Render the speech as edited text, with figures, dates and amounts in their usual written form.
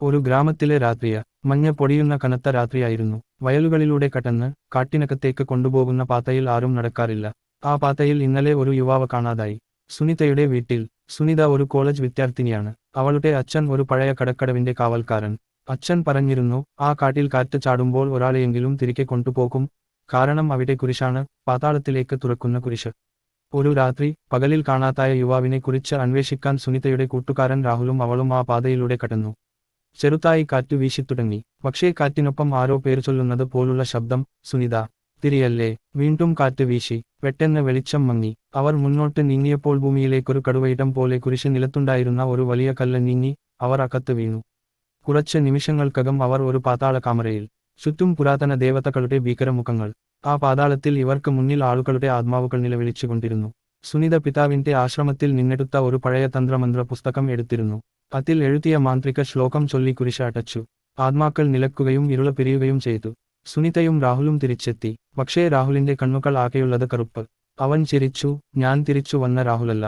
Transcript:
ഒരു ഗ്രാമത്തിലെ രാത്രിയ മഞ്ഞ പൊടിയുന്ന കനത്ത രാത്രിയായിരുന്നു. വയലുകളിലൂടെ കടന്ന് കാട്ടിനകത്തേക്ക് കൊണ്ടുപോകുന്ന പാതയിൽ ആരും നടക്കാറില്ല. ആ പാതയിൽ ഇന്നലെ ഒരു യുവാവ് കാണാതായി. സുനിതയുടെ വീട്ടിൽ. സുനിത ഒരു കോളേജ് വിദ്യാർത്ഥിനിയാണ്. അവളുടെ അച്ഛൻ ഒരു പഴയ കടക്കടവിന്റെ കാവൽക്കാരൻ. അച്ഛൻ പറഞ്ഞിരുന്നു, ആ കാട്ടിൽ കാറ്റ് ചാടുമ്പോൾ ഒരാളെയെങ്കിലും തിരികെ കൊണ്ടുപോകും. കാരണം അവിടെ കുരിശാണ്, പാതാളത്തിലേക്ക് തുറക്കുന്ന കുരിശ്. ഒരു രാത്രി പകലിൽ കാണാതായ യുവാവിനെ കുറിച്ച് അന്വേഷിക്കാൻ സുനിതയുടെ കൂട്ടുകാരൻ രാഹുലും അവളും ആ പാതയിലൂടെ കടന്നു. ചെറുതായി കാറ്റ് വീശിത്തുടങ്ങി. പക്ഷേ കാറ്റിനൊപ്പം ആരോ പേര് ചൊല്ലുന്നത് പോലുള്ള ശബ്ദം. സുനിത, തിരിയല്ലേ. വീണ്ടും കാറ്റ് വീശി. പെട്ടെന്ന് വെളിച്ചം മങ്ങി. അവർ മുന്നോട്ട് നീങ്ങിയപ്പോൾ ഭൂമിയിലേക്കൊരു കടുവയിടം പോലെ കുരിശ് നിലത്തുണ്ടായിരുന്ന ഒരു വലിയ കല്ല് നീങ്ങി. അവർ അകത്ത് വീണു. കുറച്ച് നിമിഷങ്ങൾക്കകം അവർ ഒരു പാതാള കാമറയിൽ. ചുറ്റും പുരാതന ദേവതകളുടെ ഭീകരമുഖങ്ങൾ. ആ പാതാളത്തിൽ ഇവർക്ക് മുന്നിൽ ആളുകളുടെ ആത്മാവുകൾ നിലവിളിച്ചുകൊണ്ടിരുന്നു. സുനിത പിതാവിന്റെ ആശ്രമത്തിൽ നിന്നെടുത്ത ഒരു പഴയ തന്ത്രമന്ത്ര പുസ്തകം എടുത്തിരുന്നു. അതിൽ എഴുതിയ മാന്ത്രിക ശ്ലോകം ചൊല്ലി കുരിശ് അടച്ചു. ആത്മാക്കൾ നിലക്കുകയും ഇരുള പിരിയുകയും ചെയ്തു. സുനിതയും രാഹുലും തിരിച്ചെത്തി. പക്ഷേ രാഹുലിന്റെ കണ്ണുകൾ ആകെയുള്ളത് കറുപ്പ്. അവൻ ചിരിച്ചു, ഞാൻ തിരിച്ചു വന്ന രാഹുലല്ല.